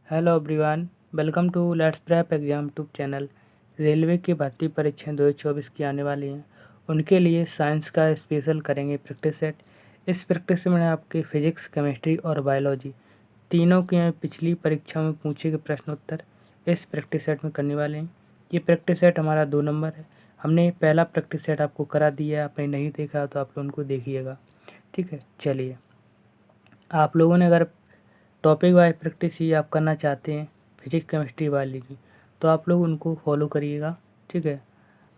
Hello everyone, welcome to Let's Prep Exam Tube channel. Railway की भर्ती परीक्षाएं 2024 की आने वाली हैं, उनके लिए साइंस का स्पेशल करेंगे प्रैक्टिस सेट। इस प्रैक्टिस में आपके फिजिक्स, केमिस्ट्री और बायोलॉजी तीनों के पिछली परीक्षाओं में पूछे गए प्रश्न उत्तर इस प्रैक्टिस सेट में करने वाले हैं। ये प्रैक्टिस सेट हमारा 2 नंबर है। हमने पहला प्रैक्टिस सेट आपको करा दिया है, आपने नहीं देखा तो आप लोगों को देखिएगा। ठीक है, चलिए। आप लोगों ने अगर टॉपिक वाइज प्रैक्टिस ही आप करना चाहते हैं फिजिक्स केमिस्ट्री वाली की, तो आप लोग उनको फॉलो करिएगा। ठीक है,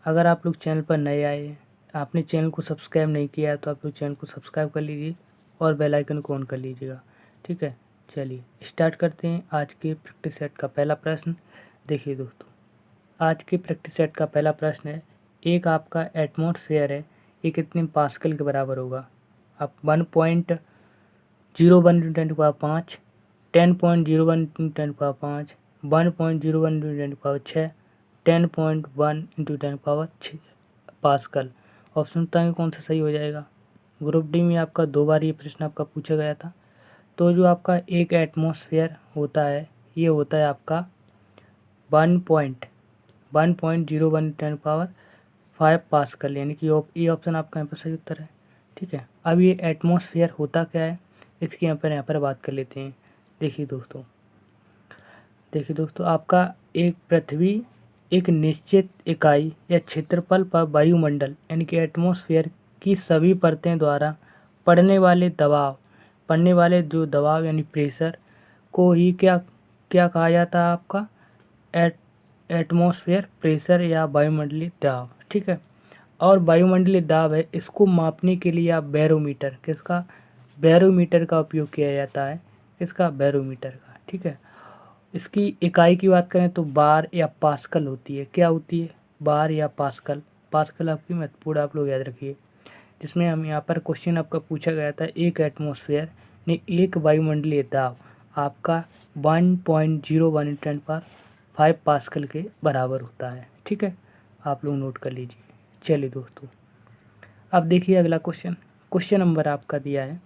अगर आप लोग चैनल पर नए आए हैं, आपने चैनल को सब्सक्राइब नहीं किया है, तो आप लोग चैनल को सब्सक्राइब कर लीजिए और बेल आइकन को ऑन कर लीजिएगा। ठीक है, चलिए स्टार्ट करते हैं आज के प्रैक्टिस सेट का पहला प्रश्न। देखिए दोस्तों, आज के प्रैक्टिस सेट का पहला प्रश्न है, एक आपका एटमॉस्फेयर है, ये कितने पास्कल के बराबर होगा। आप 1.01 into 10⁵, 10.01 into 10⁵, 1.01 into 10⁶, 10.1 into 10⁶ pascal. Option बताएंगे कौन सा सही हो जाएगा। ग्रुप डी में आपका 2 बार ये प्रश्न आपका पूछा गया था। तो जो आपका एक एटमॉस्फेयर होता है, ये होता है आपका 1.01 10⁵ पास्कल, यानी कि ये ऑप्शन आपका यहाँ पर सही उत्तर है। ठीक है, अब ये एटमॉस्फेयर होता क्या है, इसकी यहाँ पर बात कर लेते हैं। देखिए दोस्तों, आपका एक पृथ्वी एक निश्चित इकाई या क्षेत्रफल पर वायुमंडल यानी कि एटमॉस्फेयर की सभी परतें द्वारा पड़ने वाले जो दबाव यानी प्रेशर को ही क्या क्या कहा जाता है आपका एटमॉस्फेयर प्रेशर या वायुमंडलीय दाब। ठीक है, और वायुमंडलीय दाब है, इसको मापने के लिए आप बैरोमीटर का उपयोग किया जाता है। इसका बैरोमीटर का। ठीक है, इसकी इकाई की बात करें तो बार या पास्कल होती है। क्या होती है? बार या पास्कल। पास्कल आपकी महत्वपूर्ण, आप लोग याद रखिए। जिसमें हम यहाँ पर क्वेश्चन आपका पूछा गया था, एक एटमॉस्फेयर ने एक वायुमंडलीय दाब आपका 1.01 × 10⁵ पास्कल के बराबर होता है। ठीक है, आप लोग नोट कर लीजिए। चलिए दोस्तों, अब देखिए अगला क्वेश्चन नंबर आपका दिया है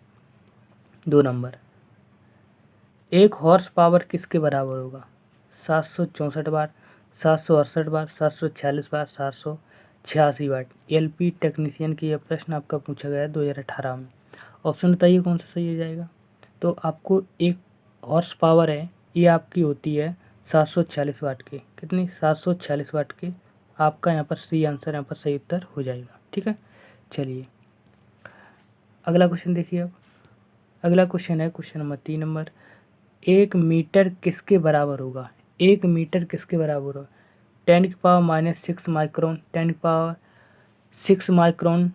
2 नंबर। एक हॉर्स पावर किसके बराबर होगा। 764 बार, 768 बार, 746 बार, 786 वाट। एलपी टेक्नीशियन की यह प्रश्न आपका पूछा गया है 2018 में। ऑप्शन बताइए कौन सा सही हो जाएगा। तो आपको एक हॉर्स पावर है, ये आपकी होती है 746 वाट की। कितनी? 746 वाट की। आपका यहाँ पर सी आंसर यहाँ पर सही उत्तर हो जाएगा। ठीक है, चलिए अगला क्वेश्चन देखिए। अब अगला क्वेश्चन है क्वेश्चन नंबर 3 नंबर। 1 मीटर किसके बराबर होगा। 1 मीटर किसके बराबर होगा। 10⁻⁻6 micron, 10⁻6 micron,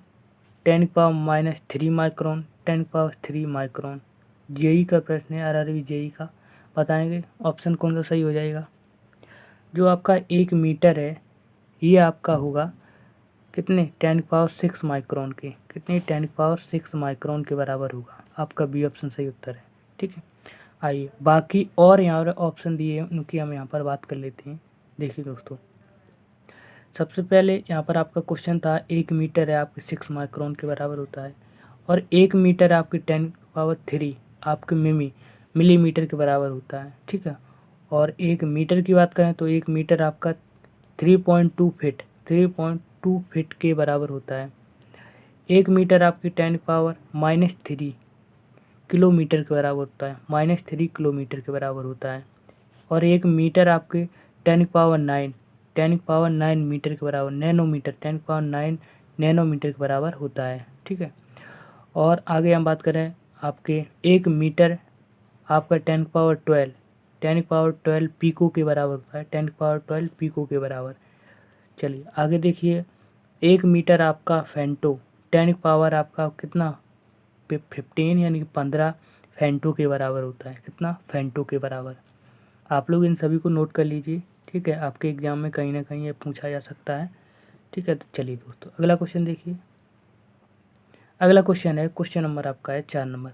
10⁻⁻3 micron, 10⁻3 micron. JE का प्रश्न है, आरआरबी जेई का। बताएंगे ऑप्शन कौन सा सही हो जाएगा। जो आपका 1 मीटर है, ये आपका होगा कितने 10⁻6 माइक्रोन के। कितने 10⁻6 माइक्रोन के बराबर होगा। आपका बी ऑप्शन सही उत्तर है। ठीक है, आइए बाकी और यहाँ पर ऑप्शन दिए हैं, उनकी हम यहाँ पर बात कर लेते हैं। देखिए दोस्तों, सबसे पहले यहाँ पर आपका क्वेश्चन था 1 मीटर है आपके 6 माइक्रोन के बराबर होता है, और 1 मीटर आपकी 10⁻3 आपके मिलीमीटर के बराबर होता है। ठीक है, और 1 मीटर की बात करें तो 1 मीटर आपका 3.2 फीट के बराबर होता है। 1 मीटर आपकी 10⁻³ किलोमीटर के बराबर होता है। -3 किलोमीटर के बराबर होता है। और 1 मीटर आपके 10⁻9 मीटर के बराबर, नैनोमीटर 10⁻9 नैनोमीटर के बराबर होता है। ठीक है, और आगे हम बात करें आपके 1 मीटर आपका 10⁻12 पीको के बराबर होता है। 10⁻12 पीको के बराबर। चलिए आगे देखिए, 1 मीटर आपका फेंटो 10 आपका कितना 15 यानी कि 15 फेंटो के बराबर होता है। कितना? फेंटो के बराबर। आप लोग इन सभी को नोट कर लीजिए। ठीक है, आपके एग्जाम में कहीं ना कहीं ये पूछा जा सकता है। ठीक है, तो चलिए दोस्तों अगला क्वेश्चन देखिए। अगला क्वेश्चन है क्वेश्चन नंबर आपका है 4 नंबर।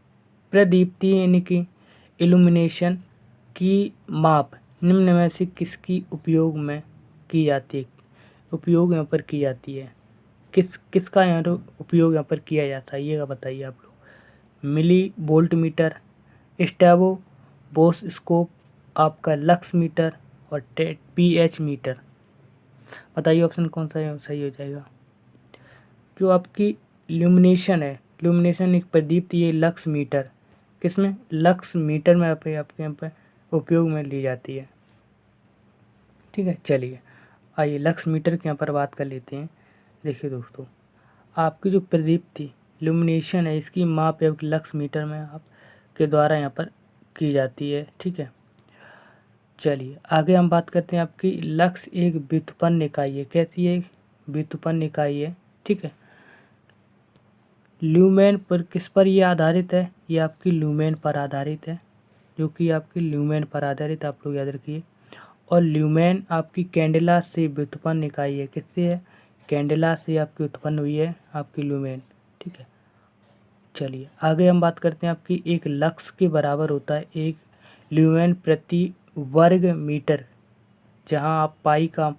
प्रदीप्ति यानी कि इल्यूमिनेशन की माप निम्न में से किसकी उपयोग में की जाती है। उपयोग यहाँ पर की जाती है, किसका यहाँ पर उपयोग यहाँ पर किया जाता है, ये बताइए आप लोग। मिली वोल्ट मीटर, स्टेबो बोस स्कोप, आपका लक्स मीटर और pH मीटर। बताइए ऑप्शन कौन सा सही हो जाएगा। जो आपकी ल्यूमिनेशन है, ल्यूमिनेशन एक प्रदीप्ति, ये लक्स मीटर, किसमें, लक्स मीटर में आपके यहाँ पे उपयोग में ली जाती है। ठीक है, चलिए आइए लक्स मीटर के यहाँ पर बात कर लेते हैं। देखिए दोस्तों, आपकी जो प्रदीप्ति ल्यूमिनेशन है, इसकी माप एक लक्स मीटर में आपके द्वारा यहाँ पर की जाती है। ठीक है, चलिए आगे हम बात करते हैं। आपकी लक्स एक व्युत्पन्न इकाई है। कैसी है, व्युत्पन्न इकाई है। ठीक है, ल्यूमेन पर किस पर ये आधारित है, ये आपकी ल्यूमेन पर आधारित है, जो कि आपकी ल्यूमेन पर आधारित, आप लोग याद रखिए। और ल्यूमेन आपकी कैंडेला से व्युत्पन्न इकाई है। किससे है, कैंडेला से आपकी उत्पन्न हुई है आपकी ल्यूमेन। ठीक है, चलिए आगे हम बात करते हैं। आपकी एक लक्स के बराबर होता है एक ल्यूमेन प्रति वर्ग मीटर, जहां आप पाई का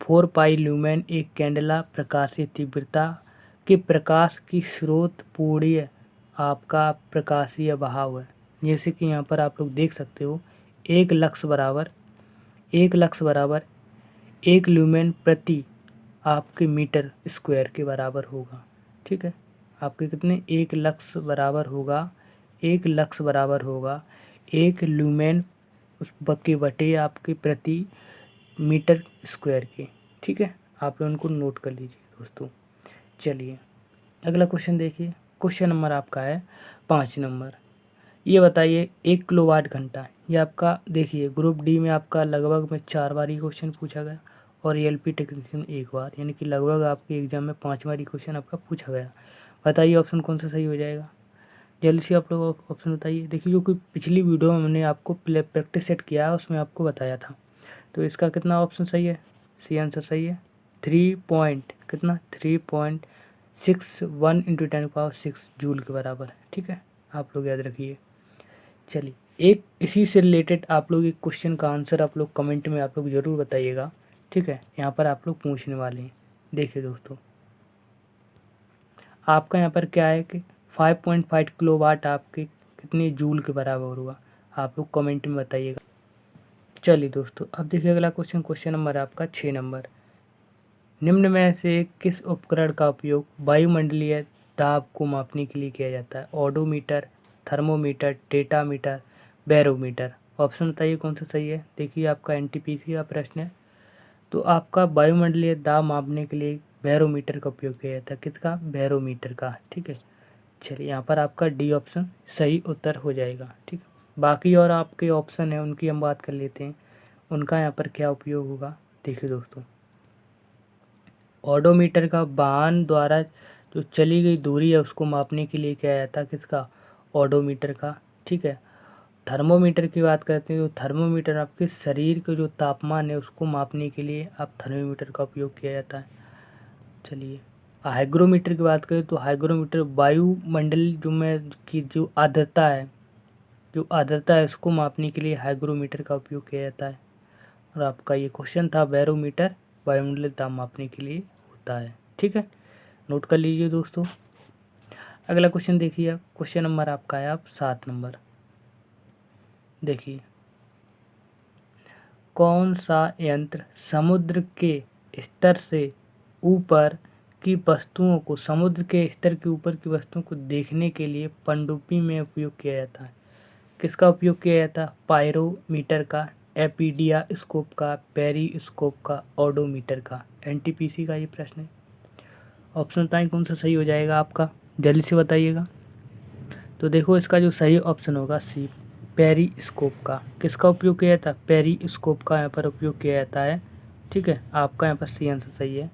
4 पाई ल्यूमेन एक कैंडेला प्रकाशीय तीव्रता के प्रकाश की स्रोत पूर्णीय आपका प्रकाशीय बहाव है। जैसे कि यहाँ पर आप लोग देख सकते हो, एक लक्स बराबर एक ल्यूमेन प्रति आपके मीटर स्क्वायर के बराबर होगा। ठीक है, आपके कितने, एक लक्स बराबर होगा एक ल्यूमेन उस बके बटे आपके प्रति मीटर स्क्वायर के। ठीक है, आप लोग उनको नोट कर लीजिए दोस्तों। चलिए अगला क्वेश्चन देखिए। क्वेश्चन नंबर आपका है 5 नंबर। ये बताइए 1 किलोवाट घंटा, ये आपका देखिए ग्रुप डी में आपका लगभग में 4 बार ही क्वेश्चन पूछा गया और एलपी टेक्नीशियन 1 बार, यानी कि लगभग आपके एग्जाम में 5 बार ही क्वेश्चन आपका पूछा गया। बताइए ऑप्शन कौन सा सही हो जाएगा, जल्दी से आप लोग ऑप्शन बताइए। देखिए जो कि पिछली वीडियो में मैंने आपको प्रैक्टिस सेट किया है, उसमें आपको बताया था। तो इसका कितना ऑप्शन सही है, सी आंसर सही है। 3.61 इंटू 10⁻6 जूल के बराबर है। ठीक है, आप लोग याद रखिए। चलिए एक इसी से रिलेटेड आप लोग एक क्वेश्चन का आंसर आप लोग कमेंट में आप लोग ज़रूर बताइएगा। ठीक है, यहाँ पर आप लोग पूछने वाले हैं। देखिए दोस्तों, आपका यहाँ पर क्या है कि 5.5 किलोवाट आपके कितने जूल के बराबर होगा, आप लोग कमेंट में बताइएगा। चलिए दोस्तों, अब देखिए अगला क्वेश्चन नंबर आपका 6 नंबर। निम्न में से किस उपकरण का उपयोग वायुमंडलीय दाब को मापने के लिए किया जाता है। Odometer, thermometer, datameter, barometer. Option बताइए कौन सा सही है। देखिए आपका एनटीपीसी का प्रश्न है, तो आपका वायुमंडलीय दाब मापने के लिए बैरोमीटर का उपयोग किया जाता है। किसका, बैरोमीटर का। ठीक है, चलिए यहाँ पर आपका डी ऑप्शन सही उत्तर हो जाएगा। ठीक है, बाकी और आपके ऑप्शन है उनकी हम बात कर लेते हैं, उनका यहाँ पर क्या उपयोग होगा। देखिए दोस्तों, ओडोमीटर का वाहन द्वारा जो चली गई दूरी है उसको मापने के लिए किया जाता है। किसका, ओडोमीटर का। ठीक है, थर्मोमीटर की बात करते हैं तो थर्मोमीटर आपके शरीर के जो तापमान है उसको मापने के लिए आप थर्मोमीटर का उपयोग किया जाता है। चलिए हाइग्रोमीटर की बात करें तो हाइग्रोमीटर वायुमंडल जो में की जो आर्द्रता है उसको मापने के लिए हाइग्रोमीटर का उपयोग किया जाता है। और आपका ये क्वेश्चन था, बैरोमीटर वायुमंडलीय दाब मापने के लिए होता है। ठीक है, नोट कर लीजिए दोस्तों। अगला क्वेश्चन देखिए, आप क्वेश्चन नंबर आपका है आप 7 नंबर। देखिए कौन सा यंत्र समुद्र के स्तर से ऊपर की वस्तुओं को, समुद्र के स्तर के ऊपर की वस्तुओं को देखने के लिए पनडुब्बी में उपयोग किया जाता है। किसका उपयोग किया जाता है, पायरोमीटर का, एपीडिया स्कोप का, पेरीस्कोप का, ओडोमीटर का। एनटीपीसी का ये प्रश्न है। ऑप्शन बताएं कौन सा सही हो जाएगा आपका, जल्दी से बताइएगा। तो देखो इसका जो सही ऑप्शन होगा सी, पेरीस्कोप का। किसका उपयोग किया जाता है, पेरीस्कोप का यहाँ पर उपयोग किया जाता है। ठीक है, आपका यहाँ पर सी आंसर सही है।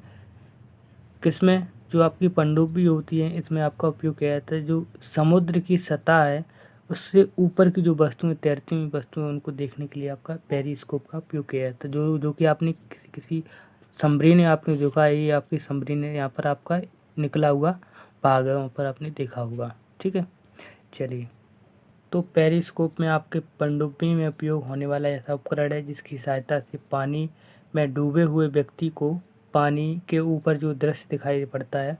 किसमें, जो आपकी पनडुब्बी होती है इसमें आपका उपयोग किया जाता है। जो समुद्र की सतह है उससे ऊपर की जो वस्तुएं, तैरती हुई वस्तुएं, उनको देखने के लिए आपका पेरीस्कोप का उपयोग किया जाता है। जो कि आपने किसी सबमरीन आपने देखा है, ये आपकी सबमरीन है, यहाँ पर आपका निकला हुआ भाग है, वहाँ पर आपने देखा होगा। ठीक है, चलिए तो पेरिस्कोप में आपके पनडुब्बी में उपयोग होने वाला ऐसा उपकरण है जिसकी सहायता से पानी में डूबे हुए व्यक्ति को पानी के ऊपर जो दृश्य दिखाई पड़ता है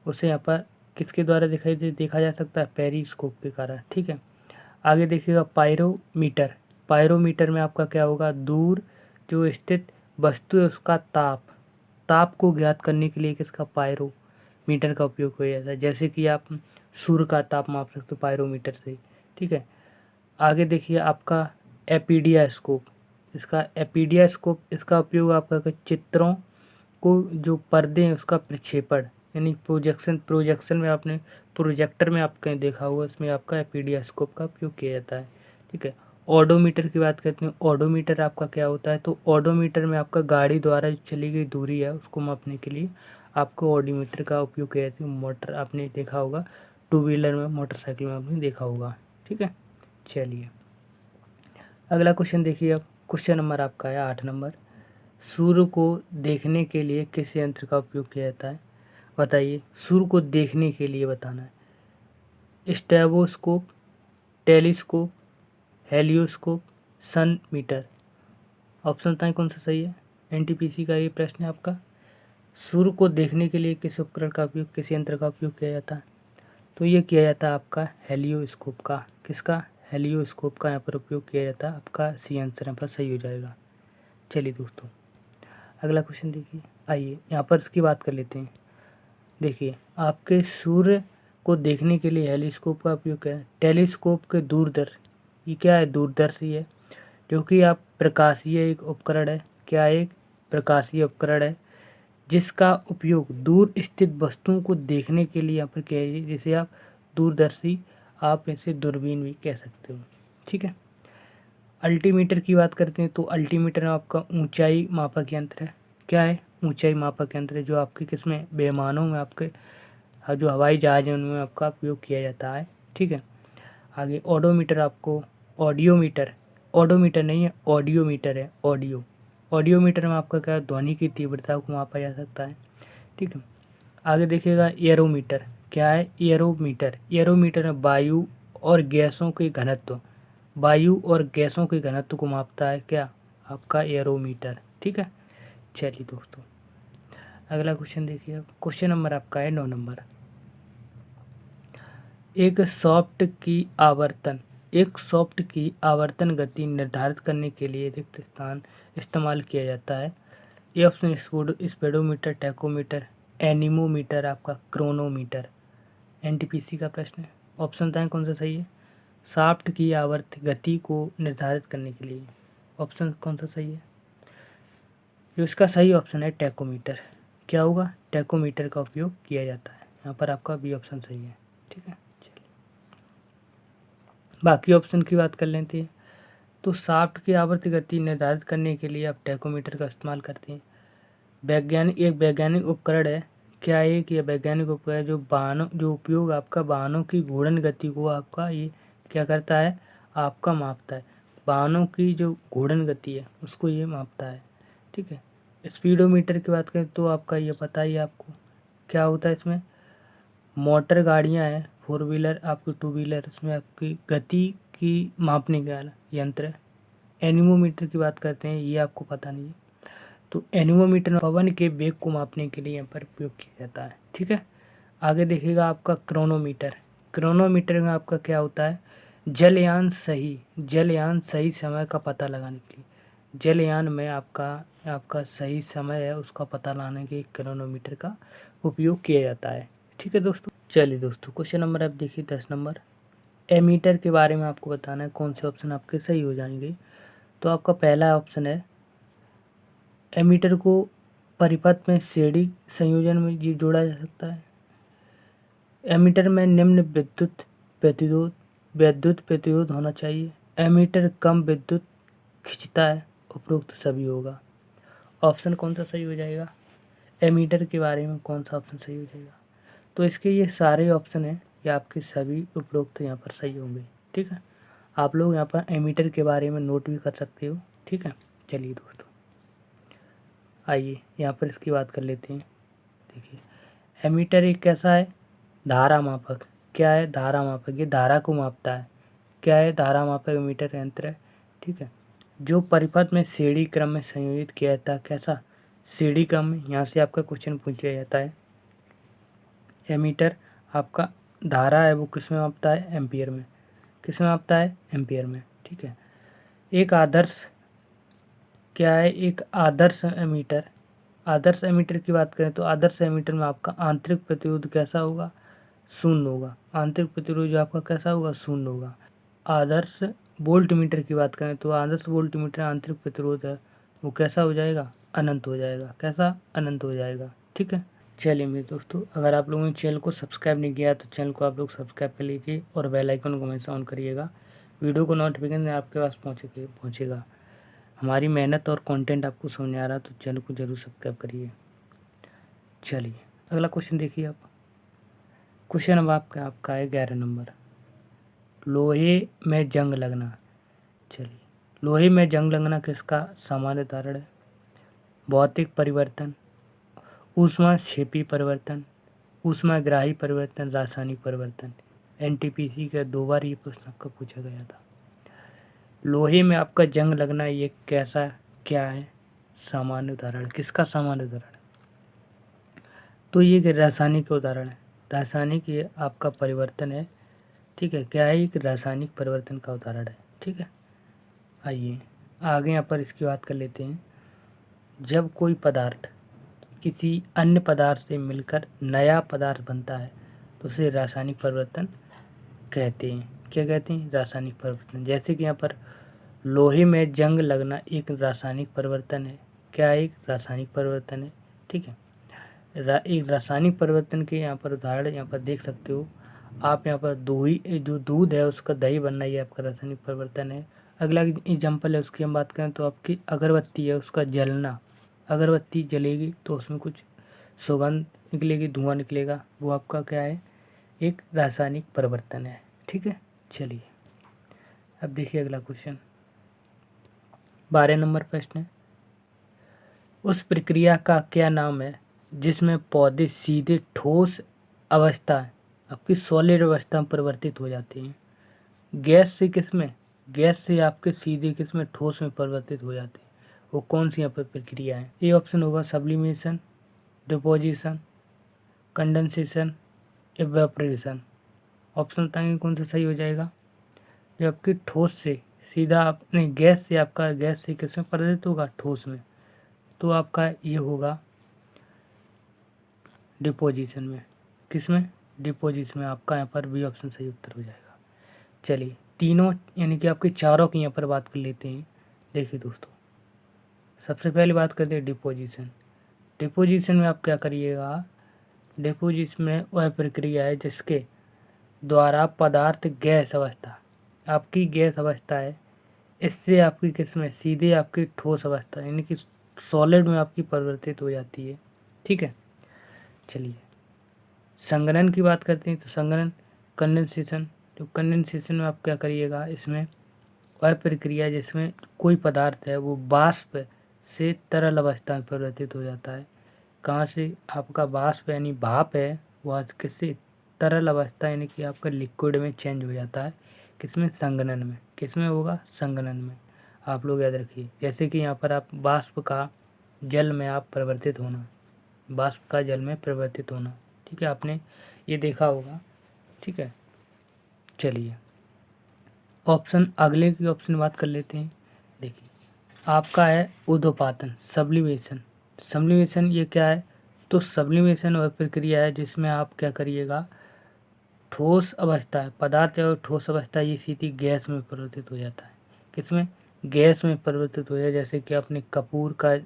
उसे यहाँ पर किसके द्वारा देखा जा सकता है, पेरिस्कोप के कारण। ठीक है, आगे देखिएगा पायरोमीटर। पायरोमीटर में आपका क्या होगा, दूर जो स्थित वस्तु है उसका ताप को ज्ञात करने के लिए किसका, पायरोमीटर का उपयोग किया जाता है। जैसे कि आप सूर्य का ताप माप सकते हो पायरोमीटर से, ठीक है। आगे देखिए आपका एपीडियास्कोप। इसका उपयोग आपका चित्रों को, जो पर्दे हैं उसका प्रक्षेपण यानी प्रोजेक्शन में आपने प्रोजेक्टर में आप कहीं देखा होगा, इसमें आपका एपीडियास्कोप का उपयोग किया जाता है, ठीक है। ओडोमीटर की बात करते हैं। ओडोमीटर आपका क्या होता है, तो ओडोमीटर में आपका गाड़ी द्वारा चली गई दूरी है उसको मापने के लिए आपको ओडोमीटर का उपयोग किया जाता है। मोटर आपने देखा होगा, टू व्हीलर में, मोटरसाइकिल में आपने देखा होगा, ठीक है। चलिए अगला क्वेश्चन देखिए। अब क्वेश्चन नंबर आपका है 8 नंबर। सूर्य को देखने के लिए किस यंत्र का उपयोग किया जाता है, बताइए। सूर्य को देखने के लिए बताना है। स्टेबोस्कोप, टेलीस्कोप, हेलियोस्कोप, सन मीटर। ऑप्शन बताएं कौन सा सही है। एनटीपीसी का ये प्रश्न है आपका। सूर्य को देखने के लिए किस उपकरण का उपयोग, किस यंत्र का उपयोग किया जाता है, तो ये किया जाता है आपका हेलियोस्कोप का। किसका, हेलियोस्कोप का यहाँ पर उपयोग किया जाता है। आपका सी आंसर यहाँ पर सही हो जाएगा। चलिए दोस्तों अगला क्वेश्चन देखिए। आइए यहाँ पर इसकी बात कर लेते हैं। देखिए आपके सूर्य को देखने के लिए हेलिस्कोप का उपयोग है। टेलीस्कोप के ये क्या है, दूरदर्शी है, क्योंकि आप प्रकाशीय एक उपकरण है। क्या, एक प्रकाशीय उपकरण है जिसका उपयोग दूर स्थित वस्तुओं को देखने के लिए यहाँ पर किया है, जिसे आप दूरदर्शी, आप इसे दूरबीन भी कह सकते हो, ठीक है। अल्टीमीटर की बात करते हैं तो अल्टीमीटर आपका ऊंचाई मापक यंत्र है। क्या है, ऊंचाई मापक यंत्र है, जो आपके किसमें, विमानों में, आपके जो हवाई जहाज है उनमें आपका उपयोग किया जाता है, ठीक है। आगे ऑडोमीटर आपको, ऑडियोमीटर, ऑडोमीटर नहीं है, ऑडियोमीटर है, ऑडियोमीटर में आपका क्या, ध्वनि की तीव्रता को मापा जा सकता है, ठीक है। आगे देखिएगा एरोमीटर। क्या है, एरोमीटर में वायु और गैसों के घनत्व को मापता है, क्या, आपका एरोमीटर, ठीक है। चलिए दोस्तों अगला क्वेश्चन देखिए। क्वेश्चन नंबर आपका है 9 नंबर। एक सॉफ्ट की आवर्तन गति निर्धारित करने के लिए रिक्त स्थान इस्तेमाल किया जाता है। ये ऑप्शन स्पीडोमीटर, टैकोमीटर, एनीमोमीटर, आपका क्रोनोमीटर। एनटीपीसी का प्रश्न है। ऑप्शन बताएं कौन सा सही है। शाफ्ट की आवर्त गति को निर्धारित करने के लिए ऑप्शन कौन सा सही है। जो इसका सही ऑप्शन है टैकोमीटर। क्या होगा, टैकोमीटर का उपयोग किया जाता है। यहाँ पर आपका बी ऑप्शन सही है, ठीक है। चलिए बाकी ऑप्शन की बात कर लेते हैं। तो शाफ्ट की आवर्त गति निर्धारित करने के लिए आप टैकोमीटर का इस्तेमाल करते हैं। एक वैज्ञानिक उपकरण है। क्या है कि वैज्ञानिक उपकरण जो उपयोग आपका वाहनों की घूर्णन गति को आपका ये क्या करता है, आपका मापता है। वाहनों की जो घूर्णन गति है उसको ये मापता है, ठीक है। स्पीडोमीटर की बात करें तो आपका ये पता ही है आपको क्या होता है। इसमें मोटर गाड़ियाँ हैं, 4 व्हीलर, आपकी 2 व्हीलर, इसमें आपकी गति की मापने का यंत्र है। एनीमोमीटर की बात करते हैं, ये आपको पता नहीं है। तो एनीमोमीटर में पवन के वेग को मापने के लिए यहाँ पर उपयोग किया जाता है, ठीक है। आगे देखिएगा आपका क्रोनोमीटर में आपका क्या होता है, जलयान सही समय का पता लगाने के लिए, जलयान में आपका सही समय है उसका पता लगाने के लिए क्रोनोमीटर का उपयोग किया जाता है, ठीक है दोस्तों। चलिए दोस्तों क्वेश्चन नंबर आप देखिए 10 नंबर। एमीटर के बारे में आपको बताना है कौन से ऑप्शन आपके सही हो जाएंगे। तो आपका पहला ऑप्शन है, एमीटर को परिपथ में सीढ़ी संयोजन में जोड़ा जा सकता है। एमीटर में निम्न विद्युत प्रतिरोध होना चाहिए। एमीटर कम विद्युत खींचता है। उपरोक्त सभी होगा। ऑप्शन कौन सा सही हो जाएगा, एमीटर के बारे में कौन सा ऑप्शन सही हो जाएगा। तो इसके ये सारे ऑप्शन हैं, ये आपके सभी उपरोक्त यहाँ पर सही होंगे, ठीक है। आप लोग यहाँ पर एमीटर के बारे में नोट भी कर सकते हो, ठीक है। चलिए दोस्तों आइए यहाँ पर इसकी बात कर लेते हैं। देखिए एमीटर एक कैसा है, धारा मापक। क्या है, धारा मापक, ये धारा को मापता है। क्या है, धारा मापक एमीटर यंत्र है, ठीक है। जो परिपथ में सीढ़ी क्रम में संयोजित किया जाता है। कैसा, सीढ़ी क्रम में। यहाँ से आपका क्वेश्चन पूछ लिया जाता है। एमीटर आपका धारा है वो किस में मापता है, एम्पियर में। किस में मापता है, एम्पियर में, ठीक है। एक आदर्श क्या है, एक आदर्श एमीटर। आदर्श एमीटर की बात करें तो आदर्श एमीटर में आपका आंतरिक प्रतिरोध कैसा होगा, शून्य होगा। आंतरिक प्रतिरोध जो आपका कैसा होगा, शून्य होगा। आदर्श वोल्ट मीटर की बात करें तो आदर्श वोल्ट मीटर आंतरिक प्रतिरोध है वो कैसा हो जाएगा, अनंत हो जाएगा। कैसा, अनंत हो जाएगा। ठीक है। चलिए मेरे दोस्तों, अगर आप लोगों ने चैनल को सब्सक्राइब नहीं किया तो चैनल को आप लोग सब्सक्राइब कर लीजिए और बेल आइकन को हमेशा ऑन करिएगा। वीडियो को नोटिफिकेशन आपके पास पहुँचेगा। हमारी मेहनत और कंटेंट आपको समझ आ रहा है तो चैनल को जरूर सब्सक्राइब करिए। चलिए अगला क्वेश्चन देखिए आप। क्वेश्चन अब आपका है 11 नंबर, लोहे में जंग लगना। चलिए, लोहे में जंग लगना किसका सामान्य उदाहरण है, भौतिक परिवर्तन, ऊष्माक्षेपी परिवर्तन, ऊष्माग्राही परिवर्तन, रासायनिक परिवर्तन। एनटीपीसी का 2 बार ये प्रश्न आपका पूछा गया था। लोहे में आपका जंग लगना ये कैसा क्या है सामान्य उदाहरण, किसका सामान्य उदाहरण है, तो ये एक रासायनिक उदाहरण है। रासायनिक ये आपका परिवर्तन है। ठीक है, क्या है, एक रासायनिक परिवर्तन का उदाहरण है। ठीक है, आइए आगे यहाँ पर इसकी बात कर लेते हैं। जब कोई पदार्थ किसी अन्य पदार्थ से मिलकर नया पदार्थ बनता है तो उसे रासायनिक परिवर्तन कहते हैं। क्या कहते हैं, रासायनिक परिवर्तन। जैसे कि यहाँ पर लोहे में जंग लगना एक रासायनिक परिवर्तन है। क्या एक रासायनिक परिवर्तन है। ठीक है, एक रासायनिक परिवर्तन के यहाँ पर उदाहरण यहाँ पर देख सकते हो आप। यहाँ पर जो दूध है उसका दही बनना ये आपका रासायनिक परिवर्तन है। अगला एग्जाम्पल है उसकी हम बात करें तो आपकी अगरबत्ती है उसका जलना, अगरबत्ती जलेगी तो उसमें कुछ सुगंध निकलेगी, धुआं निकलेगा, वो आपका क्या है, एक रासायनिक परिवर्तन है। ठीक है, चलिए अब देखिए अगला क्वेश्चन 12 नंबर प्रश्न है, उस प्रक्रिया का क्या नाम है जिसमें पौधे सीधे ठोस अवस्था आपकी सॉलिड अवस्था में परिवर्तित हो जाते हैं। गैस से किसमें, गैस से आपके सीधे किसमें, ठोस में परिवर्तित हो जाते हैं। वो कौन सी यहाँ पर प्रक्रिया है। ए ऑप्शन होगा sublimation, deposition, condensation, evaporation. Option बताएंगे कौन सा सही हो जाएगा। जब आपकी ठोस से सीधा आपने गैस से आपका गैस से किसमें परिवर्तित होगा, ठोस में, तो आपका ये होगा डिपोजिशन में। किसमें, डिपोजिशन में। आपका यहाँ पर बी ऑप्शन सही उत्तर हो जाएगा। चलिए तीनों यानी कि आपके चारों की यहाँ पर बात कर लेते हैं। देखिए दोस्तों, सबसे पहले बात करते हैं डिपोजिशन। डिपोजिशन में आप क्या करिएगा, डिपोजिशन में वह प्रक्रिया है जिसके द्वारा पदार्थ गैस अवस्था, आपकी गैस अवस्था है, इससे आपकी किसमें, सीधे आपकी ठोस अवस्था यानी कि सॉलिड में आपकी परिवर्तित हो जाती है। ठीक है, चलिए संघनन की बात करते हैं तो संघनन, कंडेंसेशन। तो कंडेंसेशन में आप क्या करिएगा, इसमें वह प्रक्रिया जिसमें कोई पदार्थ है वो वाष्प से तरल अवस्था में परिवर्तित हो जाता है। कहाँ से, आपका वाष्प यानी भाप है वो आज किससे, तरल अवस्था यानी कि आपका लिक्विड में चेंज हो जाता है। किसमें, संघनन में। किसमें होगा, संघनन में। आप लोग याद रखिए, जैसे कि यहाँ पर आप वाष्प का जल में आप परिवर्तित होना, वाष्प का जल में परिवर्तित होना। ठीक है, आपने ये देखा होगा। ठीक है, चलिए ऑप्शन अगले की ऑप्शन बात कर लेते हैं। देखिए आपका है ऊर्ध्वपातन, सब्लिमेशन। सब्लिमेशन ये क्या है, तो सब्लिमेशन वह प्रक्रिया है जिसमें आप क्या करिएगा, ठोस अवस्था है, पदार्थ और ठोस अवस्था ये सीधी गैस में परिवर्तित हो जाता है। किसमें, गैस में परिवर्तित हो जाए। जैसे कि आपने कपूर का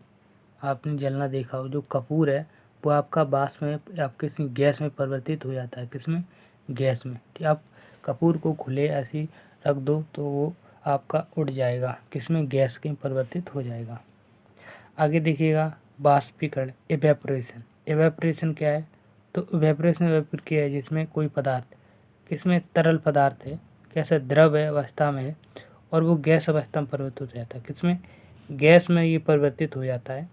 आपने जलना देखा हो, जो कपूर है वो आपका वाष्प में आपके गैस में परिवर्तित हो जाता है। किसमें, गैस में। ठीक, आप कपूर को खुले ऐसे ही रख दो तो वो आपका उड़ जाएगा, किसमें, गैस में परिवर्तित हो जाएगा। आगे देखिएगा बाष्पीकरण, इवेपोरेशन। इवेपोरेशन क्या है, तो इवेपोरेशन वह प्रक्रिया है जिसमें कोई पदार्थ किसमें, तरल पदार्थ है, कैसे, द्रव है अवस्था में है और वो गैस अवस्था में परिवर्तित हो जाता है। किसमें, गैस में ये परिवर्तित हो जाता है।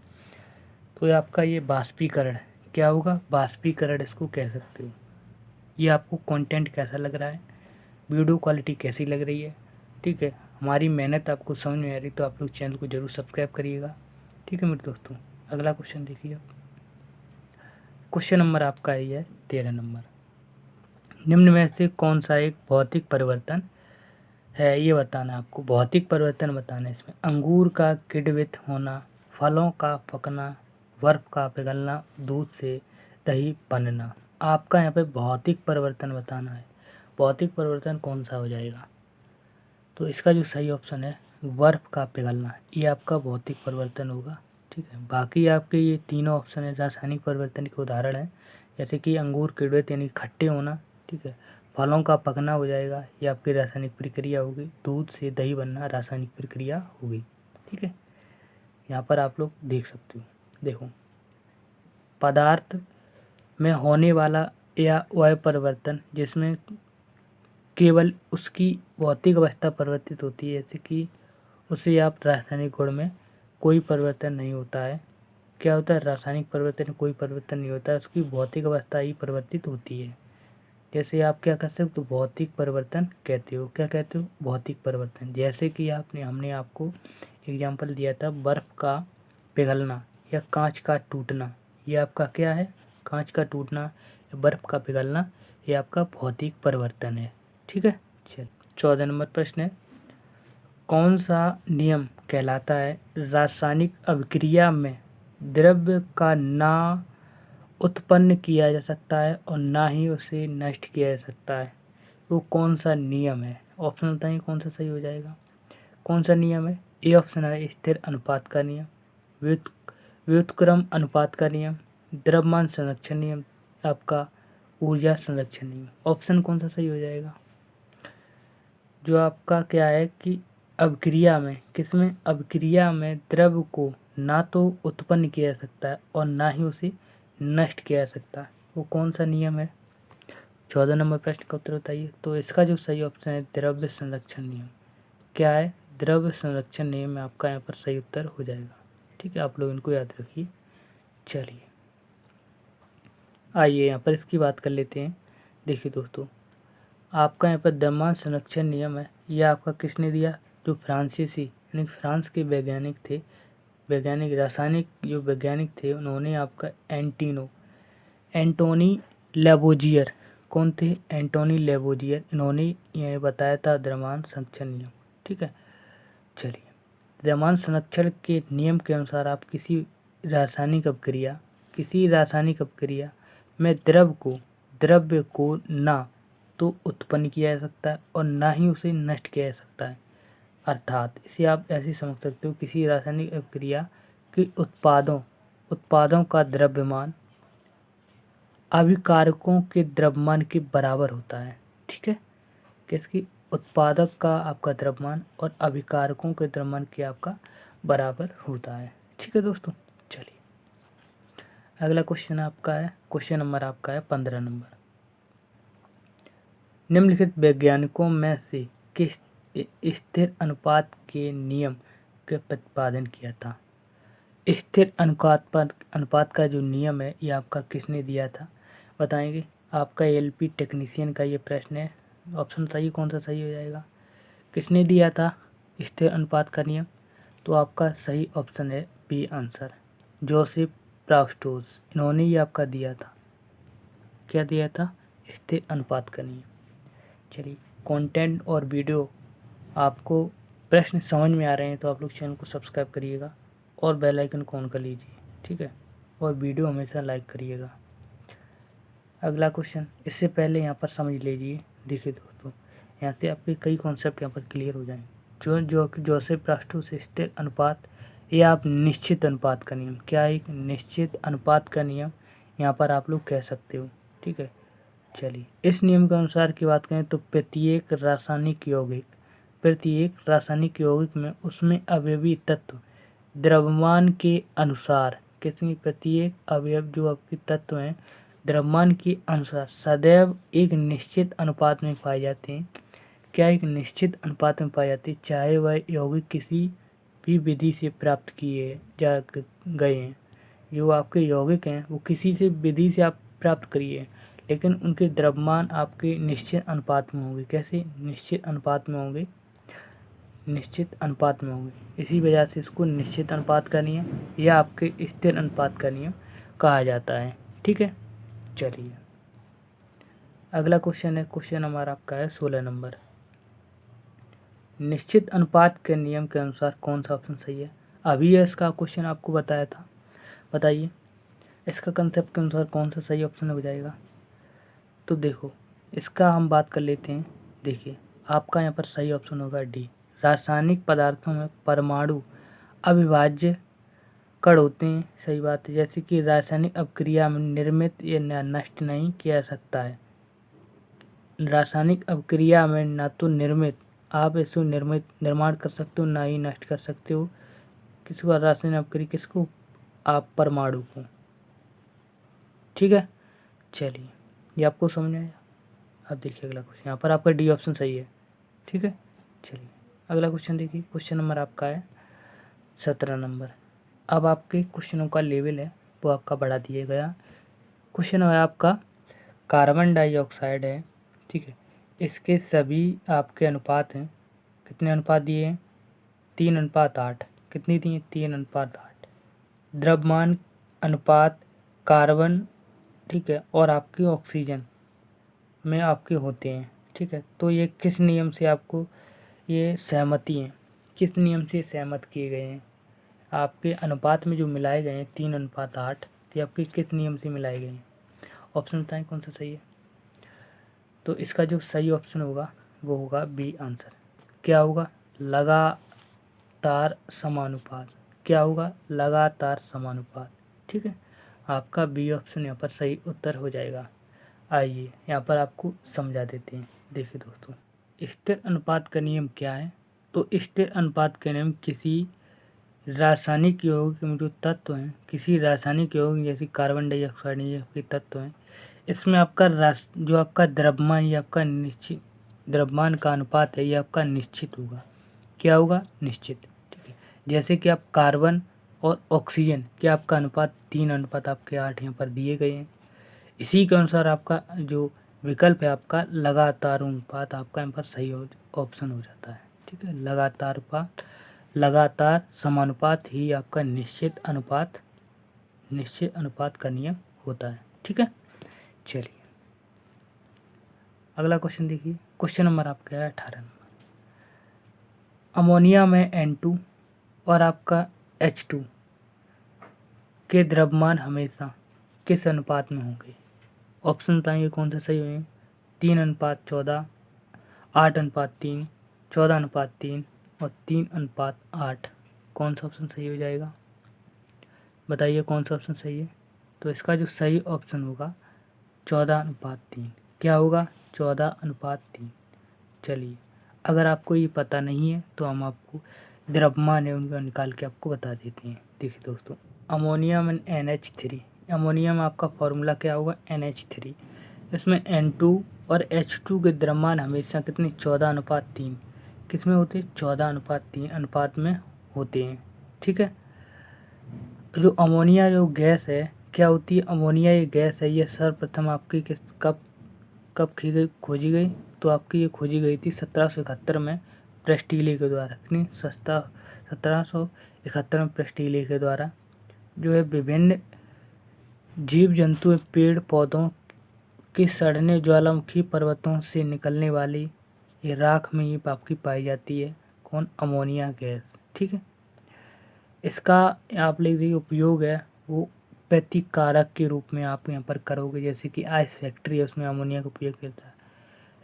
तो आपका ये बाष्पीकरण है। क्या होगा, बाष्पीकरण इसको कह सकते हो। ये आपको कंटेंट कैसा लग रहा है, वीडियो क्वालिटी कैसी लग रही है। ठीक है, हमारी मेहनत आपको समझ में आ रही तो आप लोग चैनल को जरूर सब्सक्राइब करिएगा। ठीक है मेरे दोस्तों, अगला क्वेश्चन देखिए आप। क्वेश्चन नंबर आपका ये है 13 नंबर, निम्न में से कौन सा एक भौतिक परिवर्तन है ये बताना है आपको, भौतिक परिवर्तन बताना है इसमें। अंगूर का किण्वित होना, फलों का पकना, बर्फ का पिघलना, दूध से दही बनना। आपका यहाँ पे भौतिक परिवर्तन बताना है। भौतिक परिवर्तन कौन सा हो जाएगा? तो इसका जो सही ऑप्शन है बर्फ का पिघलना, ये आपका भौतिक परिवर्तन होगा। ठीक है, बाकी आपके ये तीनों ऑप्शन है रासायनिक परिवर्तन के उदाहरण है, जैसे कि अंगूर किण्वित यानी खट्टे होना, ठीक है, फलों का पकना हो जाएगा, ये आपकी रासायनिक प्रक्रिया होगी, दूध से दही बनना रासायनिक प्रक्रिया होगी। ठीक है, यहाँ पर आप लोग देख सकते हो। देखो, पदार्थ में होने वाला या वह परिवर्तन जिसमें केवल उसकी भौतिक अवस्था परिवर्तित होती है, जैसे कि उसे आप रासायनिक गुण में कोई परिवर्तन नहीं होता है। क्या होता है? रासायनिक परिवर्तन में कोई परिवर्तन नहीं होता है, उसकी भौतिक अवस्था ही परिवर्तित होती है। जैसे आप क्या कर सकते हो? भौतिक परिवर्तन कहते हो। क्या कहते हो? भौतिक परिवर्तन। जैसे कि हमने आपको एग्जाम्पल दिया था बर्फ़ का पिघलना या कांच का टूटना, ये आपका क्या है? कांच का टूटना या बर्फ़ का पिघलना, ये आपका भौतिक परिवर्तन है। ठीक है, चल 14 नंबर प्रश्न है, कौन सा नियम कहलाता है रासायनिक अभिक्रिया में द्रव्य का ना उत्पन्न किया जा सकता है और ना ही उसे नष्ट किया जा सकता है? वो कौन सा नियम है? ऑप्शन बताइए कौन सा सही हो जाएगा। कौन सा नियम है? ए ऑप्शन है स्थिर अनुपात का नियम, व्युत व्युत्क्रम अनुपात का नियम, द्रव्यमान संरक्षण नियम, आपका ऊर्जा संरक्षण नियम। ऑप्शन कौन सा सही हो जाएगा? जो आपका क्या है कि अभिक्रिया में, किसमें? अभिक्रिया में द्रव्य को ना तो उत्पन्न किया जा सकता है और ना ही उसे नष्ट किया जा सकता है, वो कौन सा नियम है? 14 नंबर प्रश्न का उत्तर बताइए। तो इसका जो सही ऑप्शन है द्रव्य संरक्षण नियम। क्या है? द्रव्य संरक्षण नियम में आपका यहाँ पर सही उत्तर हो जाएगा। ठीक है, आप लोग इनको याद रखिए। चलिए आइए यहाँ पर इसकी बात कर लेते हैं। देखिए दोस्तों, आपका यहाँ पर द्रव्यमान संरक्षण नियम है, यह आपका किसने दिया? जो फ्रांसीसी यानी फ्रांस के वैज्ञानिक थे, वैज्ञानिक रासायनिक जो वैज्ञानिक थे, उन्होंने आपका एंटोनी लेबोजियर, कौन थे? एंटोनी लेबोजियर, इन्होंने यह बताया था द्रव्यमान संरक्षण नियम। ठीक है, चलिए, द्रव्यमान संरक्षण के नियम के अनुसार आप किसी रासायनिक अपक्रिया में द्रव्य को ना तो उत्पन्न किया जा सकता है और ना ही उसे नष्ट किया जा सकता है। अर्थात इसे आप ऐसे समझ सकते हो, किसी रासायनिक अपक्रिया के उत्पादों का द्रव्यमान अभिकारकों के द्रव्यमान के बराबर होता है। ठीक है, किसकी? उत्पादक का आपका द्रव्यमान और अभिकारकों के द्रव्यमान के आपका बराबर होता है। ठीक है दोस्तों, चलिए अगला क्वेश्चन आपका है, क्वेश्चन नंबर आपका है 15 नंबर। निम्नलिखित वैज्ञानिकों में से किस स्थिर अनुपात के नियम का प्रतिपादन किया था? स्थिर अनुपात का जो नियम है ये आपका किसने दिया था? बताएंगे। आपका एलपी टेक्नीशियन का ये प्रश्न है। ऑप्शन बताइए कौन सा सही हो जाएगा। किसने दिया था स्थिर अनुपात का नियम? तो आपका सही ऑप्शन है बी आंसर, जोसेफ प्राउस्टोज, इन्होंने ही आपका दिया था। क्या दिया था? स्थिर अनुपात का नियम। चलिए, कंटेंट और वीडियो आपको प्रश्न समझ में आ रहे हैं तो आप लोग चैनल को सब्सक्राइब करिएगा और बेल आइकन को ऑन कर लीजिए। ठीक है, और वीडियो हमेशा लाइक करिएगा। अगला क्वेश्चन, इससे पहले यहाँ पर समझ लीजिए। देखिए दोस्तों, यहाँ से आपके कई कॉन्सेप्ट यहाँ पर क्लियर हो जाएंगे। जोसेफ प्रास्टो से स्थिर अनुपात या आप निश्चित अनुपात का नियम, क्या एक निश्चित अनुपात का नियम यहाँ पर आप लोग कह सकते हो। ठीक है, चलिए इस नियम के अनुसार की बात करें तो प्रत्येक रासायनिक यौगिक में उसमें अवयवी तत्व द्रव्यमान के अनुसार, किसी प्रत्येक अवयव जो आपके तत्व हैं द्रव्यमान के अनुसार सदैव एक निश्चित अनुपात में पाए जाते हैं। क्या? एक निश्चित अनुपात में पाए जाते हैं, चाहे वह यौगिक किसी भी विधि से प्राप्त किए जा गए हैं। जो आपके यौगिक हैं वो किसी से विधि से आप प्राप्त करिए, लेकिन उनके द्रव्यमान आपके निश्चित अनुपात में होंगे। कैसे? निश्चित अनुपात में होंगे, निश्चित अनुपात में होंगे। इसी वजह से इसको निश्चित अनुपात का नियम या आपके स्थिर अनुपात का नियम कहा जाता है। ठीक है, चलिए अगला क्वेश्चन है, क्वेश्चन नंबर आपका है 16 नंबर। निश्चित अनुपात के नियम के अनुसार कौन सा ऑप्शन सही है? अभी इसका क्वेश्चन आपको बताया था, बताइए इसका कंसेप्ट के अनुसार कौन सा सही ऑप्शन हो जाएगा? तो देखो इसका हम बात कर लेते हैं। देखिए आपका यहाँ पर सही ऑप्शन होगा डी। रासायनिक पदार्थों में परमाणु अविभाज्य कण होते हैं, सही बात है। जैसे कि रासायनिक अपक्रिया में निर्मित या नष्ट नहीं किया जा सकता है। रासायनिक अपक्रिया में ना तो निर्मित आप इसको निर्माण कर सकते हो, ना ही नष्ट कर सकते हो। किसको? रासायनिक अपक्रिया किसको? आप परमाणु को। ठीक है, चलिए ये आपको समझ में आया। अब देखिए अगला क्वेश्चन, यहाँ पर आपका डी ऑप्शन सही है। ठीक है, चलिए अगला क्वेश्चन देखिए। क्वेश्चन नंबर आपका है 17 नंबर। अब आपके क्वेश्चनों का लेवल है वो आपका बढ़ा दिया गया। क्वेश्चन है आपका कार्बन डाइऑक्साइड है, ठीक है, इसके सभी आपके अनुपात हैं। कितने अनुपात दिए हैं? 3:8। कितनी दिए? 3:8। द्रव्यमान अनुपात कार्बन, ठीक है, और आपकी ऑक्सीजन में आपके होते हैं। ठीक है, तो ये किस नियम से आपको ये सहमति हैं? किस नियम से सहमत किए गए हैं? आपके अनुपात में जो मिलाए गए हैं 3:8, तो आपके किस नियम से मिलाए गए हैं? ऑप्शन बताएं कौन सा सही है? तो इसका जो सही ऑप्शन होगा वो होगा बी आंसर। क्या होगा? लगातार समानुपात। क्या होगा? लगातार समानुपात। ठीक है, आपका बी ऑप्शन यहाँ पर सही उत्तर हो जाएगा। आइए यहाँ पर आपको समझा देते हैं। देखिए दोस्तों, स्थिर अनुपात का नियम क्या है? तो स्थिर अनुपात का नियम किसी रासायनिक यौगिक में जो तत्व हैं, किसी रासायनिक यौगिक जैसे कार्बन डाइऑक्साइड ये के तत्व हैं, इसमें आपका जो आपका द्रव्यमान या आपका निश्चित द्रव्यमान का अनुपात है ये आपका निश्चित होगा। क्या होगा? निश्चित। ठीक है, जैसे कि आप कार्बन और ऑक्सीजन के आपका अनुपात 3:8 यहाँ पर दिए गए हैं। इसी के अनुसार आपका जो विकल्प है आपका लगातार अनुपात आपका यहाँ पर सही ऑप्शन हो जाता है। ठीक है, लगातार समानुपात ही आपका निश्चित अनुपात का नियम होता है। ठीक है, चलिए अगला क्वेश्चन देखिए। क्वेश्चन नंबर आपका है 18 नंबर। अमोनिया में N2 और आपका H2 के द्रव्यमान हमेशा किस अनुपात में होंगे? ऑप्शन बताएंगे कौन सा सही होंगे? 3:14, 8:3, 14:3 और 3:8। कौन सा ऑप्शन सही हो जाएगा? बताइए कौन सा ऑप्शन सही है? तो इसका जो सही ऑप्शन होगा 14:3। क्या होगा? 14:3। चलिए अगर आपको ये पता नहीं है तो हम आपको द्रव्यमान है उनका निकाल के आपको बता देते हैं। देखिए दोस्तों, अमोनियम एंड NH3, अमोनियम आपका फॉर्मूला क्या होगा? NH3। इसमें N2 और H2 के द्रव्यमान हमेशा कितने? 14:3। किस में होते हैं? 14:3 अनुपात में होते हैं। ठीक है, जो अमोनिया जो गैस है क्या होती है? अमोनिया ये गैस है, ये सर्वप्रथम आपकी कब खोजी गई? तो आपकी ये खोजी गई थी 1771 में प्रेस्टीले के द्वारा। कितनी? 1771 में प्रेस्टीले के द्वारा। जो है विभिन्न जीव जंतु पेड़ पौधों की सड़ने ज्वालामुखी पर्वतों से निकलने वाली ये राख में ये आपकी पाई जाती है। कौन? Ammonia gas. ठीक है, इसका आप लिख दीजिए उपयोग है वो प्रतिकारक के रूप में आप यहाँ पर करोगे। जैसे कि आइस फैक्ट्री है उसमें अमोनिया का उपयोग किया जाता है।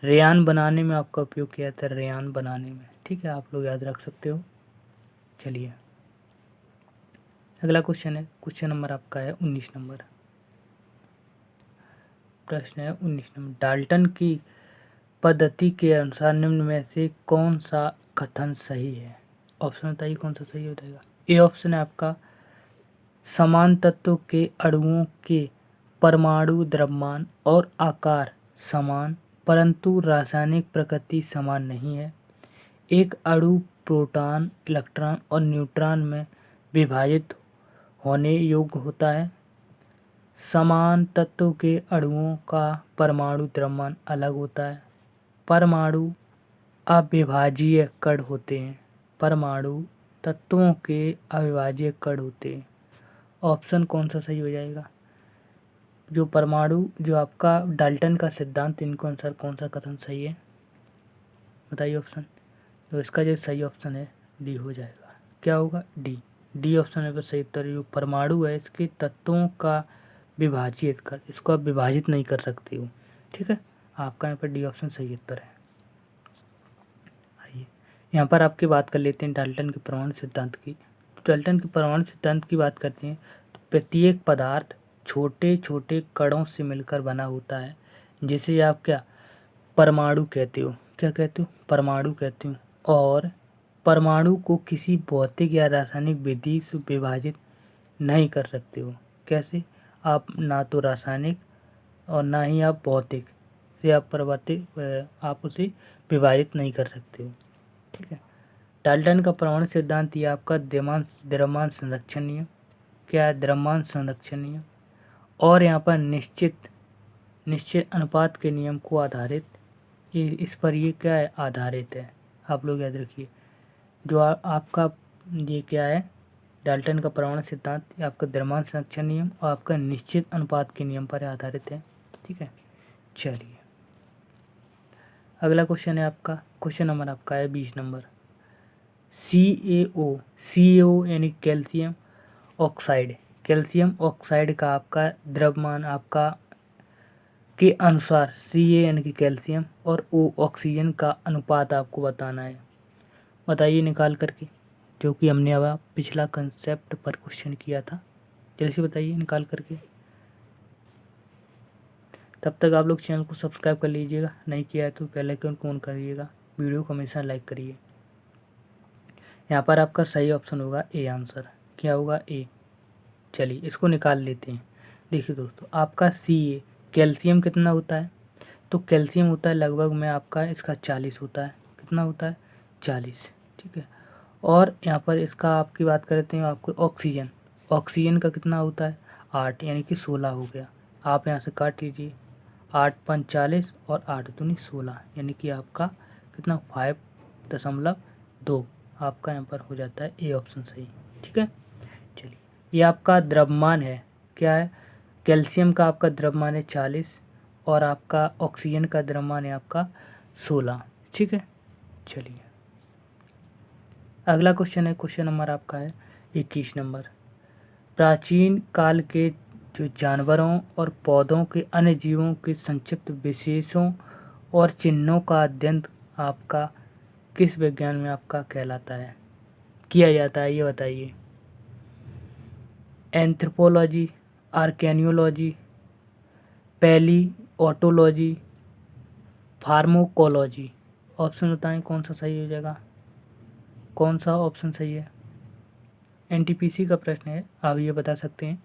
रेयान बनाने में आपका उपयोग किया जाता है, रेयान बनाने में। ठीक है, आप लोग याद रख सकते हो। चलिए अगला क्वेश्चन है। क्वेश्चन नंबर आपका है 19 नंबर। प्रश्न है 19 नंबर। डाल्टन की पद्धति के अनुसार निम्न में से कौन सा कथन सही है? ऑप्शन बताइए कौन सा सही हो जाएगा? ए ऑप्शन है आपका समान तत्व के अणुओं के परमाणु द्रव्यमान और आकार समान परंतु रासायनिक प्रकृति समान नहीं है। एक अणु प्रोटॉन, इलेक्ट्रॉन और न्यूट्रॉन में विभाजित होने योग्य होता है। समान तत्व के अणुओं का परमाणु द्रव्यमान अलग होता है। परमाणु अविभाज्य कण होते हैं। परमाणु तत्वों के अविभाज्य कण होते हैं। ऑप्शन कौन सा सही हो जाएगा? जो परमाणु जो आपका डाल्टन का सिद्धांत इनको अनुसार कौन सा कथन सही है? बताइए ऑप्शन। तो इसका जो सही ऑप्शन है डी हो जाएगा। क्या होगा? डी ऑप्शन है सही उत्तर। जो परमाणु है इसके तत्वों का विभाजित कर, इसको आप विभाजित नहीं कर सकते हो। ठीक है, आपका यहाँ पर डी ऑप्शन सही उत्तर है। आइए यहाँ पर आपकी बात कर लेते हैं डाल्टन के परमाणु सिद्धांत की। डाल्टन के परमाणु सिद्धांत की बात करते हैं तो प्रत्येक पदार्थ छोटे छोटे कणों से मिलकर बना होता है, जिसे आप क्या परमाणु कहते हो। क्या कहते हो? परमाणु कहते हो। और परमाणु को किसी भौतिक या रासायनिक विधि से विभाजित नहीं कर सकते हो। कैसे? आप ना तो रासायनिक और ना ही आप भौतिक से आप उसे विभाजित नहीं कर सकते हो। ठीक है, डाल्टन का परमाणु सिद्धांत ये आपका द्रव्यमान संरक्षण नियम। क्या है? द्रव्यमान संरक्षण नियम। और यहाँ पर निश्चित अनुपात के नियम को आधारित, इस पर ये क्या है? आधारित है। आप लोग याद रखिए, जो आपका ये क्या है? डाल्टन का परमाणु सिद्धांत ये आपका द्रव्यमान संरक्षण नियम और आपका निश्चित अनुपात के नियम पर आधारित है। ठीक है, चलिए अगला क्वेश्चन है आपका, क्वेश्चन नंबर आपका है 20 नंबर। CaO यानी कैल्शियम ऑक्साइड, कैल्शियम ऑक्साइड का आपका द्रव्यमान आपका के अनुसार Ca यानी कि कैल्शियम और O ऑक्सीजन का अनुपात आपको बताना है। बताइए निकाल करके, जो कि हमने अब पिछला कंसेप्ट पर क्वेश्चन किया था। जल्दी से बताइए निकाल करके। तब तक आप लोग चैनल को सब्सक्राइब कर लीजिएगा, नहीं किया है तो बेल आइकन को ऑन करिएगा, वीडियो को हमेशा लाइक करिए। यहाँ पर आपका सही ऑप्शन होगा ए आंसर। क्या होगा? ए। चलिए इसको निकाल लेते हैं। देखिए दोस्तों, आपका Ca कैल्शियम कितना होता है? तो कैल्शियम होता है लगभग में आपका इसका 40 होता है। कितना होता है? 40। ठीक है, और यहाँ पर इसका आपकी बात करते हैं आपको ऑक्सीजन, ऑक्सीजन का कितना होता है? 8 यानी कि 16 हो गया। आप यहाँ से काट लीजिए, 8 5 40 और 8 दूनी 16 यानी कि आपका कितना? 5.2 आपका यहाँ पर हो जाता है ए ऑप्शन सही। ठीक है, चलिए ये आपका द्रव्यमान है। क्या है? कैल्शियम का आपका द्रव्यमान है 40 और आपका ऑक्सीजन का द्रव्यमान है आपका 16। ठीक है, चलिए अगला क्वेश्चन है, क्वेश्चन नंबर आपका है 21 नंबर। प्राचीन काल के जो जानवरों और पौधों के अन्य जीवों के संक्षिप्त विशेषों और चिन्हों का अध्ययन आपका किस विज्ञान में आपका कहलाता है, किया जाता है? ये बताइए। Anthropology, archaeology, palaeontology, pharmacology. Option बताएं कौन सा सही हो जाएगा, कौन सा ऑप्शन सही है? NTPC का प्रश्न है, आप ये बता सकते हैं।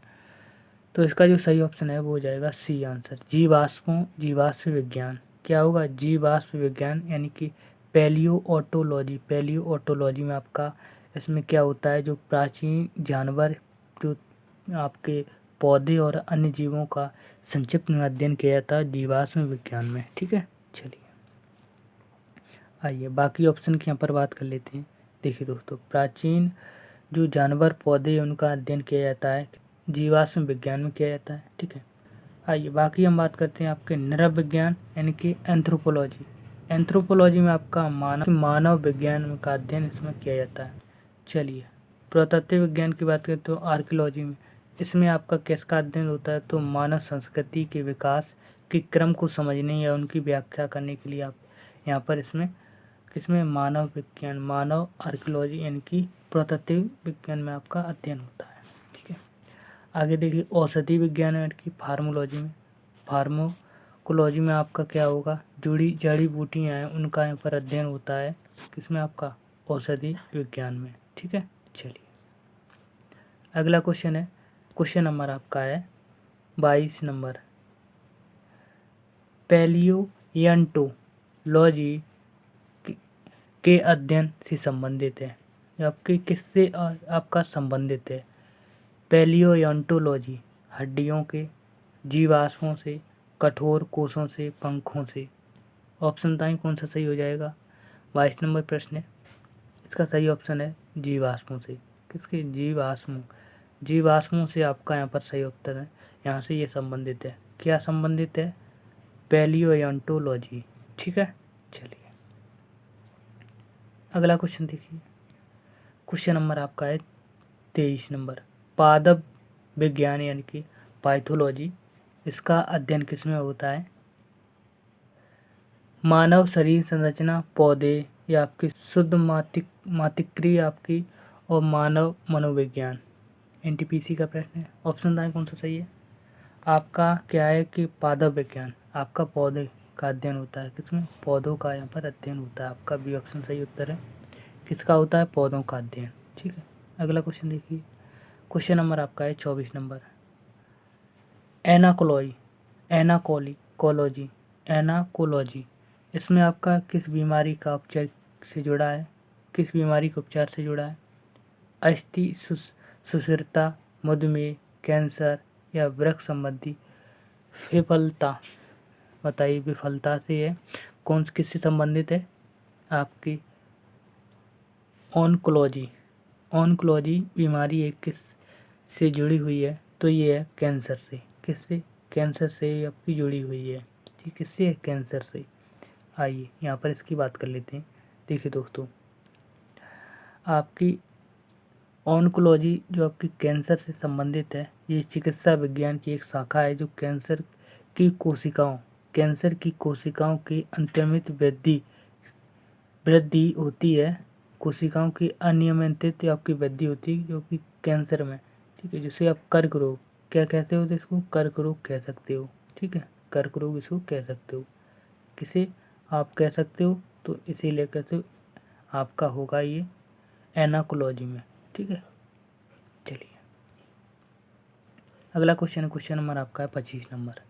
तो इसका जो सही ऑप्शन है वो हो जाएगा सी आंसर, जीवाश्म विज्ञान। क्या होगा? जीवाश्म विज्ञान यानी कि पैलियोटोलॉजी। पैलियोटोलॉजी में आपका इसमें क्या होता है? जो प्राचीन जानवर, जो आपके पौधे और अन्य जीवों का संक्षिप्त में अध्ययन किया जाता है जीवाश्म विज्ञान में। ठीक है, चलिए आइए बाकी ऑप्शन की यहाँ पर बात कर लेते हैं। देखिए दोस्तों, प्राचीन जो जानवर पौधे उनका अध्ययन किया जाता है जीवाश्म विज्ञान में किया जाता है। ठीक है, आइए बाकी हम बात करते हैं आपके नृ विज्ञान यानी कि एंथ्रोपोलॉजी। एंथ्रोपोलॉजी में आपका मानव विज्ञान का अध्ययन इसमें किया जाता है। चलिए पुरातत्व विज्ञान की बात करें तो आर्कियोलॉजी में, इसमें आपका किसका अध्ययन होता है? तो मानव संस्कृति के विकास के क्रम को समझने या उनकी व्याख्या करने के लिए आप यहाँ पर इसमें किसमें? मानव विज्ञान, मानव आर्कियोलॉजी यानी कि पुरातत्व विज्ञान में आपका अध्ययन होता है। ठीक है, आगे देखिए औषधि विज्ञान यानी कि फार्मोलॉजी में, फार्माकोलॉजी में आपका क्या होगा? जड़ी बूटियाँ हैं उनका यहाँ पर अध्ययन होता है किसमें? आपका औषधि विज्ञान में। ठीक है, चलिए अगला क्वेश्चन है, क्वेश्चन नंबर आपका है 22 नंबर। पैलियोंटोलॉजी के अध्ययन से संबंधित है, आपके किससे आपका संबंधित है? पैलियोंटोलॉजी हड्डियों के, जीवाश्मों से, कठोर कोषों से, पंखों से। ऑप्शन बताएं कौन सा सही हो जाएगा? 22 नंबर प्रश्न है, इसका सही ऑप्शन है जीवाश्मों से। किसके? जीवाश्मों से आपका यहाँ पर सही उत्तर है। यहाँ से ये संबंधित है। क्या संबंधित है? पैलियोंटोलॉजी। ठीक है, चलिए अगला क्वेश्चन देखिए, क्वेश्चन नंबर आपका है 23 नंबर। पादप विज्ञान यानी कि पैथोलॉजी, इसका अध्ययन किसमें होता है? मानव शरीर संरचना, पौधे, या आपकी शुद्ध मातिक्रिया आपकी, और मानव मनोविज्ञान। एनटीपीसी का प्रश्न है, ऑप्शन दाएं कौन सा सही है? आपका क्या है कि पादप विज्ञान, आपका पौधे का अध्ययन होता है। किसमें? पौधों का यहाँ पर अध्ययन होता है। आपका बी ऑप्शन सही उत्तर है। किसका होता है? पौधों का अध्ययन। ठीक है, अगला क्वेश्चन देखिए, क्वेश्चन नंबर आपका है 24 नंबर। एनाकोलॉजी, इसमें आपका किस बीमारी का उपचार से जुड़ा है? किस बीमारी के उपचार से जुड़ा है? अस्थि सुस्थिरता, मधुमेह, कैंसर, या वृक्क संबंधी विफलता। बताइए, विफलता से है, कौन किससे संबंधित है? आपकी ऑन्कोलॉजी बीमारी एक किस से जुड़ी हुई है? तो ये है कैंसर से। किससे? कैंसर से आपकी जुड़ी हुई है। ठीक, किससे है? कैंसर से। आइए यहाँ पर इसकी बात कर लेते हैं। देखिए दोस्तों, आपकी ऑन्कोलॉजी जो आपकी कैंसर से संबंधित है, ये चिकित्सा विज्ञान की एक शाखा है जो कैंसर की कोशिकाओं की अंतर्निहित वृद्धि होती है। कोशिकाओं की अनियमित आपकी वृद्धि होती है जो कि कैंसर में, ठीक है, जिसे आप कर्क रोग क्या कहते हो? तो इसको कर्क रोग कह सकते हो। ठीक है, कर्क रोग इसको कह सकते हो। किसे आप कह सकते हो? तो इसीलिए कहते हो आपका होगा ये एनाकोलॉजी में। ठीक है, चलिए अगला क्वेश्चन है, क्वेश्चन नंबर आपका है 25 नंबर।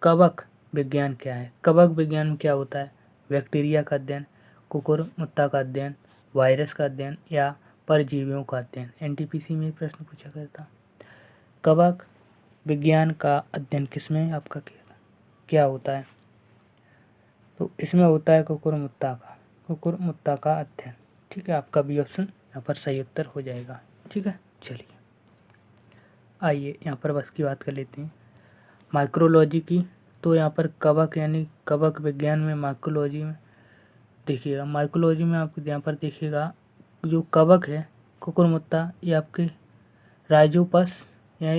कवक विज्ञान क्या है? कवक विज्ञान में क्या होता है? बैक्टीरिया का अध्ययन, कुकुरमुत्ता का अध्ययन, वायरस का अध्ययन, या परजीवियों का अध्ययन। एनटीपीसी में प्रश्न पूछा गया था। कवक विज्ञान का अध्ययन किसमें आपका क्या होता है? तो इसमें होता है कुकुरमुत्ता का अध्ययन। ठीक है, आपका बी ऑप्शन यहाँ पर सही उत्तर हो जाएगा। ठीक है, चलिए आइए यहाँ पर बस की बात कर लेते हैं माइक्रोलॉजी की। तो यहाँ पर कवक यानी कवक विज्ञान में माइक्रोलॉजी में देखिएगा, माइक्रोलॉजी में आप यहाँ पर देखिएगा जो कवक है कुकुरमुत्ता, ये आपके राइजोपस या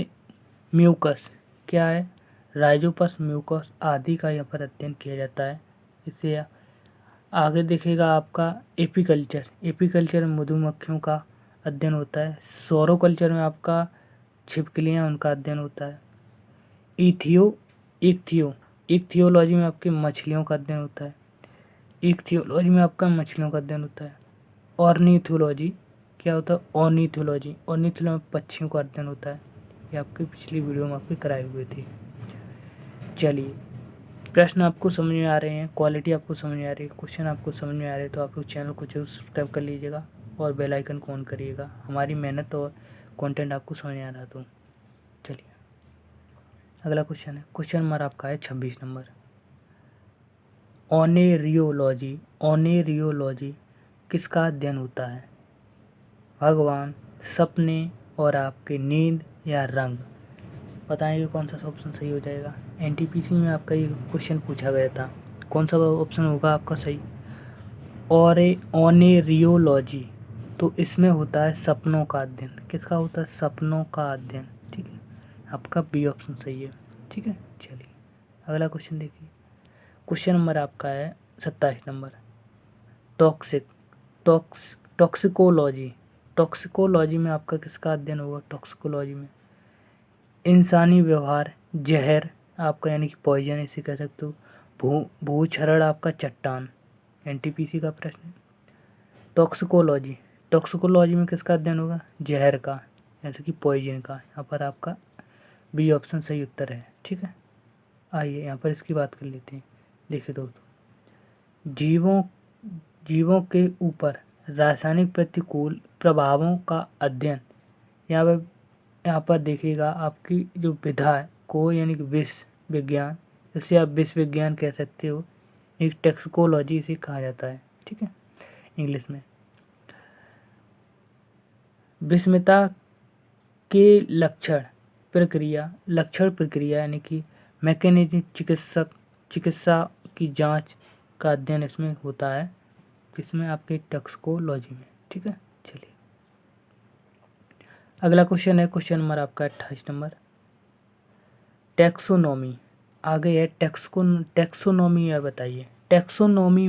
म्यूकस, क्या है? राइजोपस, म्यूकस आदि का यहाँ पर अध्ययन किया जाता है। इससे आगे देखिएगा आपका एपीकल्चर में मधुमक्खियों का अध्ययन होता है। सोरोकल्चर में आपका छिपकलियाँ, उनका अध्ययन होता है। इक्थियोलॉजी में आपके मछलियों का अध्ययन होता है। इक्थियोलॉजी में आपका मछलियों का अध्ययन होता है। ऑर्निथोलॉजी क्या होता है? ऑर्निथोलॉजी में पक्षियों का अध्ययन होता है। ये आपकी पिछली वीडियो में आपके कराए हुए थे। चलिए, प्रश्न आपको समझ में आ रहे हैं, क्वालिटी आपको समझ में आ रही है, क्वेश्चन आपको समझ में आ रहे हैं, तो आप लोग चैनल को जरूर सब्सक्राइब कर लीजिएगा और बेल आइकन को ऑन करिएगा। हमारी मेहनत और कंटेंट आपको समझ में आ रहा तो चलिए अगला क्वेश्चन है, क्वेश्चन नंबर आपका है 26 नंबर। ओनेरियोलॉजी किसका अध्ययन होता है? भगवान, सपने, और आपके नींद, या रंग। बताएंगे कौन सा ऑप्शन सही हो जाएगा? एनटीपीसी में आपका ये क्वेश्चन पूछा गया था, कौन सा ऑप्शन होगा आपका सही? ओनेरियोलॉजी, तो इसमें होता है सपनों का अध्ययन। किसका होता है? सपनों का अध्ययन। ठीक है, आपका बी ऑप्शन सही है। ठीक है, चलिए अगला क्वेश्चन देखिए, क्वेश्चन नंबर आपका है 27 नंबर। टॉक्सिकोलॉजी में आपका किसका अध्ययन होगा? टॉक्सिकोलॉजी में इंसानी व्यवहार, जहर आपका यानी कि पॉइजन इसे कह सकते हो, भूक्षरण आपका चट्टान। एनटीपीसी का प्रश्न है। टॉक्सिकोलॉजी में किसका अध्ययन होगा? जहर का, जैसे कि पॉइजन का। यहाँ पर आपका बी ऑप्शन सही उत्तर है। ठीक है, आइए यहाँ पर इसकी बात कर लेते हैं। देखिए दोस्तों, जीवों के ऊपर रासायनिक प्रतिकूल प्रभावों का अध्ययन, यहाँ पर देखिएगा आपकी जो विधा है को यानी कि विष विज्ञान, इसे आप विष विज्ञान कह सकते हो, एक टॉक्सिकोलॉजी इसे कहा जाता है। ठीक है, इंग्लिश में। विषमता के लक्षण प्रक्रिया यानी कि मैकेनिज्म, चिकित्सा की जांच का अध्ययन इसमें होता है। किसमें, आपके टॉक्सिकोलॉजी में। ठीक है, चलिए अगला क्वेश्चन है क्वेश्चन नंबर आपका 28 नंबर, टैक्सोनॉमी। आगे है टैक्सोनॉमी है, बताइए टैक्सोनॉमी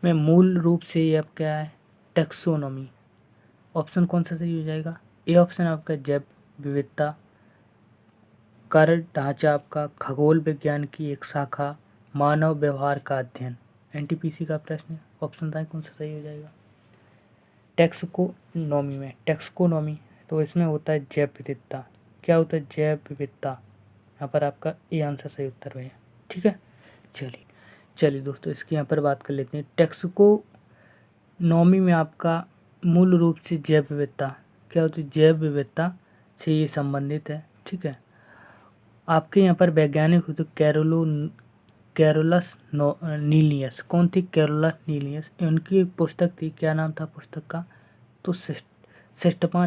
में मूल रूप से ये अब क्या है, टैक्सोनॉमी। ऑप्शन कौन सा सही हो जाएगा, ए ऑप्शन आपका जैव विविधता, कार्य ढांचा आपका खगोल विज्ञान की एक शाखा, मानव व्यवहार का अध्ययन। एनटीपीसी का प्रश्न है, ऑप्शन बताएं कौन सा सही हो जाएगा। टैक्सोनॉमी में, टैक्सोनॉमी तो इसमें होता है जैव विविधता। क्या होता है, जैव विविधता। यहाँ पर आपका ए आंसर सही उत्तर है। ठीक है, चलिए दोस्तों इसकी यहाँ पर बात कर लेते हैं। टैक्सोनॉमी में आपका मूल रूप से जैव विविधता, क्या होती है, जैव विविधता से ये संबंधित है। ठीक है, आपके यहाँ पर वैज्ञानिक होते कैरोलस नीलियस। कौन थी, कैरोलस नीलियस। उनकी पुस्तक थी, क्या नाम था पुस्तक का, तो सिस्टमा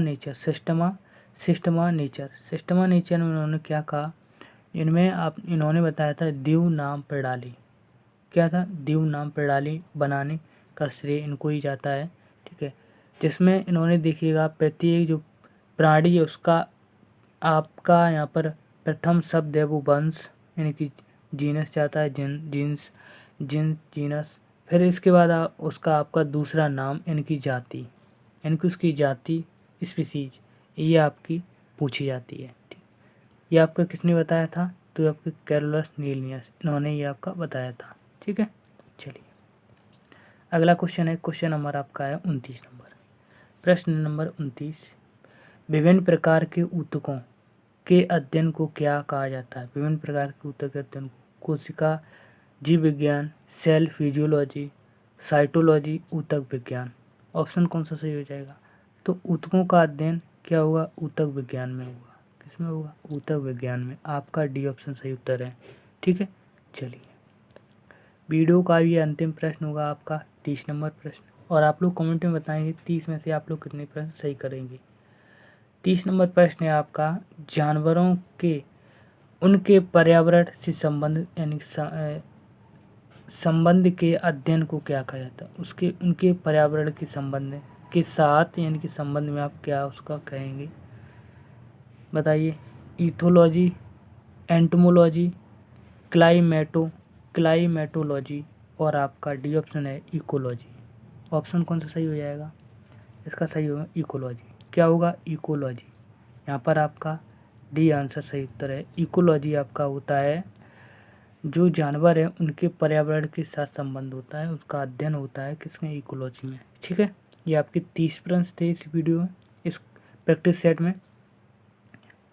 नेचर में उन्होंने क्या कहा, इन्होंने बताया था द्वीव नाम प्रणाली। क्या था, द्वीव नाम प्रणाली बनाने का श्रेय इनको ही जाता है। ठीक है, जिसमें इन्होंने देखिएगा प्रत्येक जो प्राणी है उसका आपका यहाँ पर प्रथम शब्द है वो वंश यानी कि जीनस जाता है, जीनस। फिर इसके बाद उसका आपका दूसरा नाम यानी कि जाति, यानी कि उसकी जाति स्पीसीज, ये आपकी पूछी जाती है। ठीक, ये आपका किसने बताया था, तो आपके कैरोलस नीलियस, इन्होंने ये आपका बताया था। ठीक है, चलिए अगला क्वेश्चन है क्वेश्चन नंबर आपका है 29 नंबर, प्रश्न नंबर 29, विभिन्न प्रकार के ऊतकों के अध्ययन को क्या कहा जाता है। विभिन्न प्रकार के ऊतक के अध्ययन को कोशिका जीव विज्ञान, सेल फिजियोलॉजी, साइटोलॉजी, ऊतक विज्ञान। ऑप्शन कौन सा सही हो जाएगा, तो ऊतकों का अध्ययन क्या होगा, ऊतक विज्ञान में होगा। किसमें होगा, ऊतक विज्ञान में। आपका डी ऑप्शन सही उत्तर है। ठीक है, चलिए वीडियो का ये अंतिम प्रश्न होगा आपका 30 नंबर प्रश्न, और आप लोग कमेंट में बताएंगे 30 में से आप लोग कितने प्रश्न सही करेंगे। 30 नंबर प्रश्न है आपका, जानवरों के उनके पर्यावरण से संबंधित यानी संबंध के अध्ययन को क्या कहा जाता है। उसके उनके पर्यावरण के संबंध के साथ यानी कि संबंध में आप क्या उसका कहेंगे, बताइए। इथोलॉजी, एंटोमोलॉजी, क्लाइमेटोलॉजी, और आपका डी ऑप्शन है इकोलॉजी। ऑप्शन कौन सा सही हो जाएगा, इसका सही होगा इकोलॉजी। क्या होगा, इकोलॉजी। यहाँ पर आपका डी आंसर सही उत्तर है। इकोलॉजी आपका होता है जो जानवर है उनके पर्यावरण के साथ संबंध होता है, उसका अध्ययन होता है किसमें, इकोलॉजी में। ठीक है, ये आपके 30 प्रश्न थे इस वीडियो में, इस प्रैक्टिस सेट में।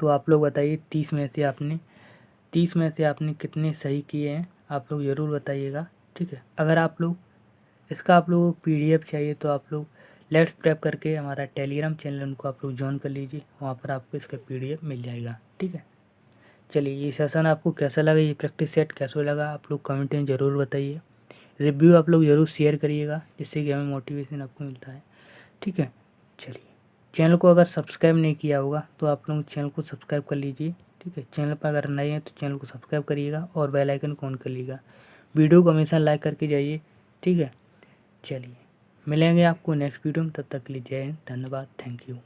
तो आप लोग बताइए 30 में से आपने कितने सही किए हैं, आप लोग ज़रूर बताइएगा। ठीक है, अगर आप लोग इसका आप लोगों को PDF चाहिए तो आप लोग लेट्स प्रेप करके हमारा टेलीग्राम चैनल उनको आप लोग ज्वाइन कर लीजिए, वहाँ पर आपको इसका PDF मिल जाएगा। ठीक है, चलिए ये सेशन आपको कैसा लगा, ये प्रैक्टिस सेट कैसा लगा, आप लोग कमेंट में ज़रूर बताइए। रिव्यू आप लोग ज़रूर शेयर करिएगा, जिससे कि हमें मोटिवेशन आपको मिलता है। ठीक है, चलिए चैनल को अगर सब्सक्राइब नहीं किया होगा तो आप लोग चैनल को सब्सक्राइब कर लीजिए। ठीक है, चैनल पर अगर नए हैं तो चैनल को सब्सक्राइब करिएगा और बेल आइकन को ऑन कर लीजिएगा। वीडियो को हमेशा लाइक करके जाइए। ठीक है, चलिए मिलेंगे आपको नेक्स्ट वीडियो में, तब तक के लिए जय हिंद, धन्यवाद, थैंक यू।